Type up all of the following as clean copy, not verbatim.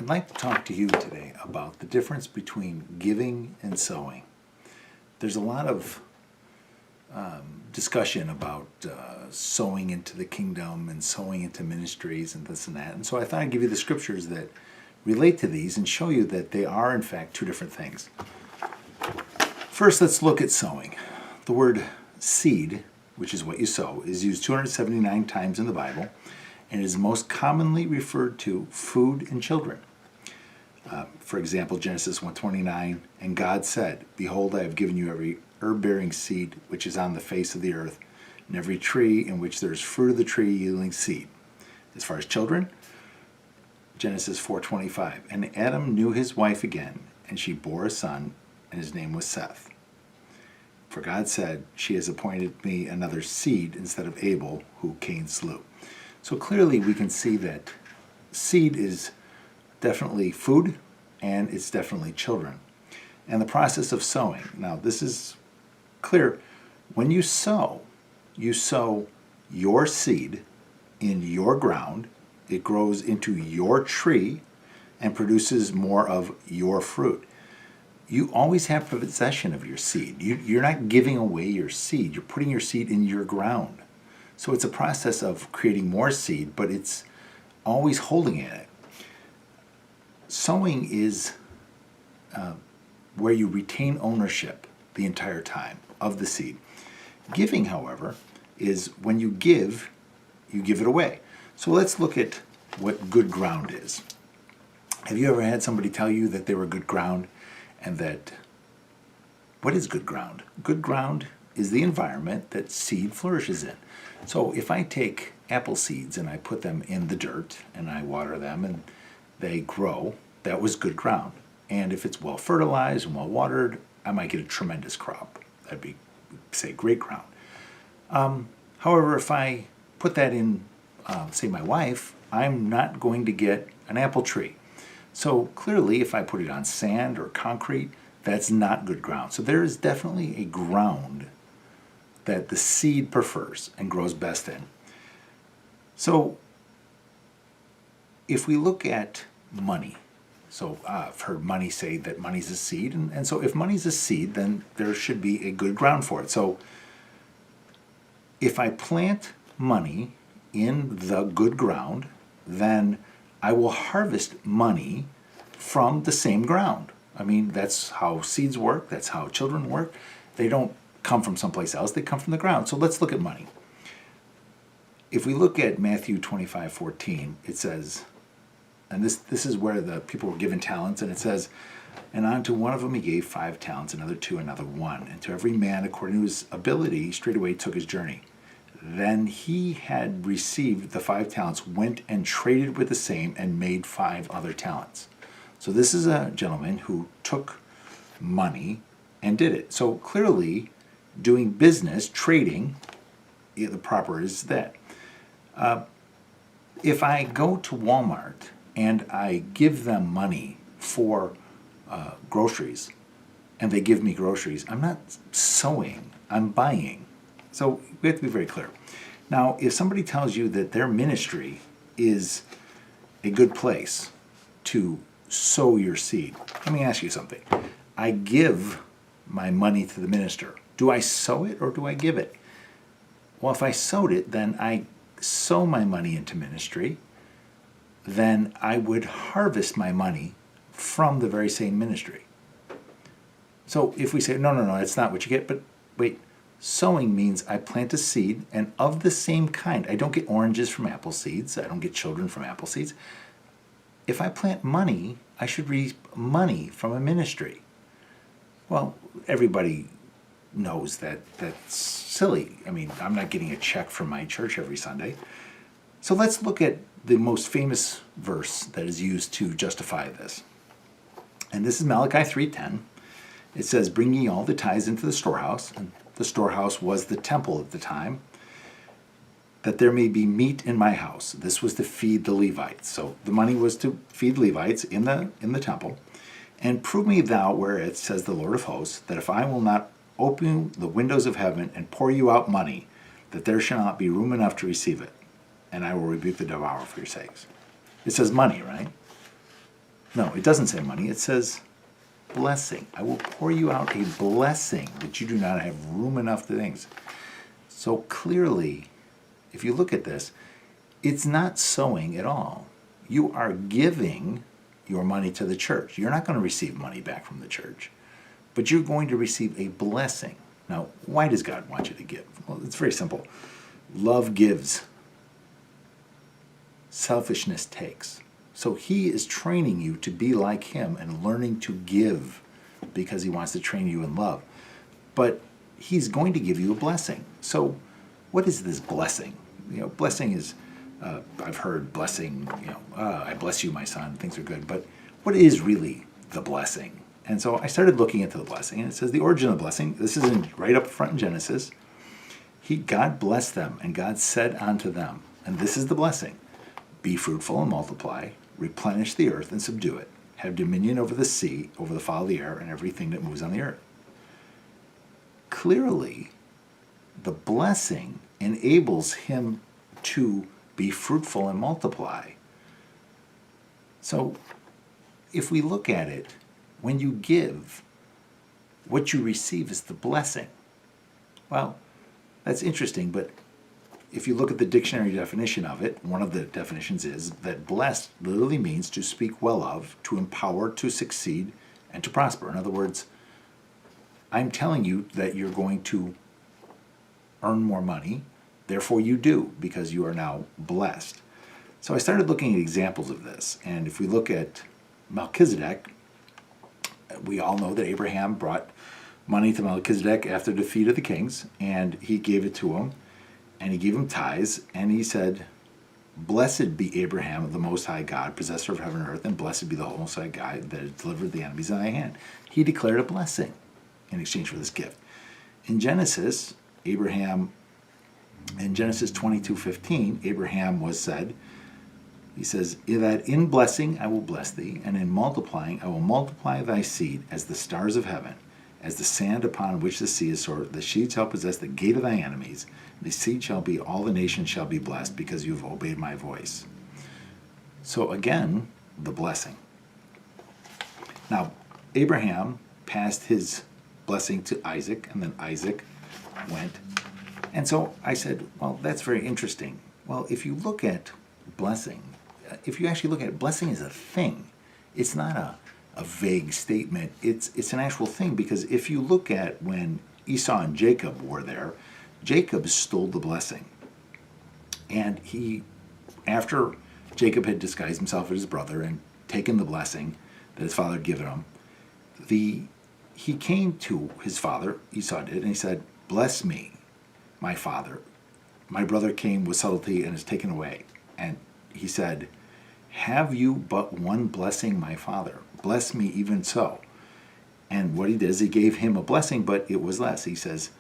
I'd like to talk to you today about the difference between giving and sowing. There's a lot of discussion about sowing into the kingdom and sowing into ministries and this and that. And so I thought I'd give you the scriptures that relate to these and show you that they are in fact two different things. First, let's look at sowing. The word seed, which is what you sow, is used 279 times in the Bible and is most commonly referred to food and children. For example, Genesis 1:29, and God said, "Behold, I have given you every herb-bearing seed which is on the face of the earth, and every tree in which there is fruit of the tree yielding seed." As far as children, Genesis 4:25, and Adam knew his wife again, and she bore a son, and his name was Seth. For God said, "She has appointed me another seed instead of Abel, who Cain slew." So clearly we can see that seed is definitely food, and it's definitely children. And the process of sowing. Now, this is clear. When you sow your seed in your ground. It grows into your tree and produces more of your fruit. You always have possession of your seed. You're not giving away your seed. You're putting your seed in your ground. So it's a process of creating more seed, but it's always holding it. Sowing is where you retain ownership the entire time of the seed. Giving, however, is when you give it away. So let's look at what good ground is. Have you ever had somebody tell you that they were good ground and that, what is good ground? Good ground is the environment that seed flourishes in. So if I take apple seeds and I put them in the dirt and I water them and they grow, that was good ground. And if it's well fertilized and well watered, I might get a tremendous crop. That'd be, say, great ground. However, if I put that in, say, my wife, I'm not going to get an apple tree. So clearly, if I put it on sand or concrete, that's not good ground. So there is definitely a ground that the seed prefers and grows best in. So if we look at money, so I've heard money say that money's a seed, and so if money's a seed, then there should be a good ground for it. So if I plant money in the good ground, then I will harvest money from the same ground. I mean, that's how seeds work. That's how children work. They don't come from someplace else. They come from the ground. So let's look at money. If we look at Matthew 25:14, it says, and this is where the people were given talents, and it says, "And unto one of them he gave 5 talents, another 2, another 1. And to every man according to his ability straightway took his journey. Then he had received the 5 talents, went and traded with the same, and made 5 other talents." So this is a gentleman who took money and did it. So clearly, doing business, trading, the proper is that. If I go to Walmart and I give them money for groceries, and they give me groceries, I'm not sowing, I'm buying. So we have to be very clear. Now, if somebody tells you that their ministry is a good place to sow your seed, let me ask you something. I give my money to the minister. Do I sow it or do I give it? Well, if I sowed it, then I sow my money into ministry. Then I would harvest my money from the very same ministry. So if we say, no, that's not what you get, but wait, sowing means I plant a seed, and of the same kind. I don't get oranges from apple seeds. I don't get children from apple seeds. If I plant money, I should reap money from a ministry. Well, everybody knows that that's silly. I mean, I'm not getting a check from my church every Sunday. So let's look at the most famous verse that is used to justify this. And this is Malachi 3:10. It says, "Bring ye all the tithes into the storehouse," and the storehouse was the temple at the time, "that there may be meat in my house." This was to feed the Levites. So the money was to feed Levites in the temple. "And prove me thou whereat, says the Lord of hosts, that if I will not open the windows of heaven and pour you out money, that there shall not be room enough to receive it. And I will rebuke the devourer for your sakes." It says money, right? No, it doesn't say money. It says blessing. I will pour you out a blessing that you do not have room enough to things. So clearly, if you look at this, it's not sowing at all. You are giving your money to the church. You're not going to receive money back from the church, but you're going to receive a blessing. Now, why does God want you to give? Well, it's very simple. Love gives. Selfishness takes. So he is training you to be like him and learning to give because he wants to train you in love. But he's going to give you a blessing. So what is this blessing? Blessing is, I've heard blessing, I bless you, my son, things are good. But what is really the blessing? And so I started looking into the blessing, and it says the origin of the blessing, this is right up front in Genesis. God blessed them, and God said unto them, and this is the blessing, be fruitful and multiply, replenish the earth and subdue it, have dominion over the sea, over the fowl of the air, and everything that moves on the earth. Clearly, the blessing enables him to be fruitful and multiply. So, if we look at it, when you give, what you receive is the blessing. Well, that's interesting, but if you look at the dictionary definition of it, one of the definitions is that blessed literally means to speak well of, to empower, to succeed, and to prosper. In other words, I'm telling you that you're going to earn more money, therefore you do, because you are now blessed. So I started looking at examples of this, and if we look at Melchizedek, we all know that Abraham brought money to Melchizedek after the defeat of the kings, and he gave it to him, and he gave him tithes, and he said, blessed be Abraham of the Most High God, possessor of heaven and earth, and blessed be the Most High God that has delivered the enemies in thy hand. He declared a blessing in exchange for this gift. In Genesis, in Genesis 22:15, Abraham was said, he says, that in blessing I will bless thee, and in multiplying I will multiply thy seed as the stars of heaven, as the sand upon which the sea is sore. The seed shall possess the gate of thy enemies. The seed shall be, all the nations shall be blessed, because you have obeyed my voice. So again, the blessing. Now, Abraham passed his blessing to Isaac, and then Isaac went. And so I said, well, that's very interesting. Well, if you look at blessing, if you actually look at it, blessing is a thing. It's not a vague statement. It's an actual thing, because if you look at when Esau and Jacob were there, Jacob stole the blessing. And after Jacob had disguised himself as his brother and taken the blessing that his father had given him, he came to his father, Esau did, and he said, bless me, my father. My brother came with subtlety and is taken away. And he said, have you but one blessing, my father? Bless me even so. And what he did is he gave him a blessing, but it was less. He says,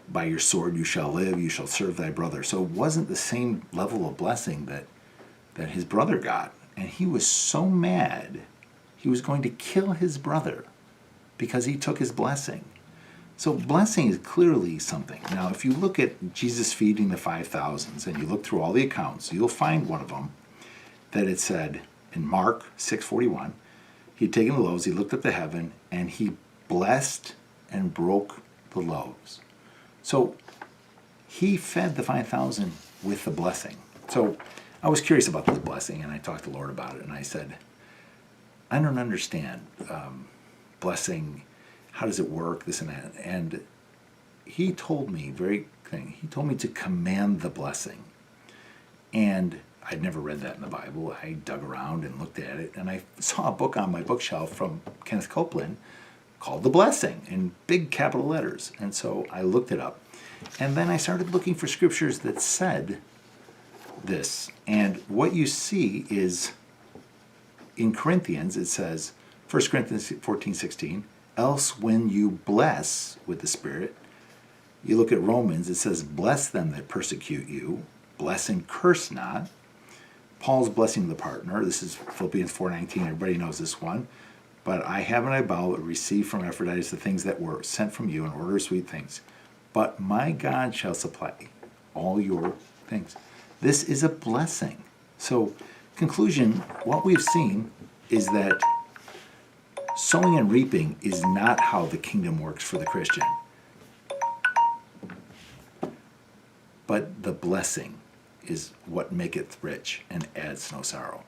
by your sword you shall live, you shall serve thy brother. So it wasn't the same level of blessing that his brother got. And he was so mad, he was going to kill his brother because he took his blessing. So blessing is clearly something. Now, if you look at Jesus feeding the 5,000s and you look through all the accounts, you'll find one of them that it said in Mark 6:41, he'd taken the loaves, he looked up to heaven, and he blessed and broke the loaves. So he fed the 5,000 with the blessing. So I was curious about this blessing, and I talked to the Lord about it, and I said, I don't understand blessing. How does it work, this and that? And he told me, he told me to command the blessing. And I'd never read that in the Bible. I dug around and looked at it, and I saw a book on my bookshelf from Kenneth Copeland called The Blessing in big capital letters. And so I looked it up. And then I started looking for scriptures that said this. And what you see is in Corinthians, it says, 1 Corinthians 14:16, else when you bless with the Spirit, you look at Romans, it says, bless them that persecute you, bless and curse not. Paul's blessing the partner. This is Philippians 4:19. Everybody knows this one. But I have and I bow, receive from Epaphroditus the things that were sent from you in order of sweet things. But my God shall supply all your things. This is a blessing. So, conclusion, what we've seen is that Sowing and reaping is not how the kingdom works for the Christian. But the blessing is what maketh rich and adds no sorrow.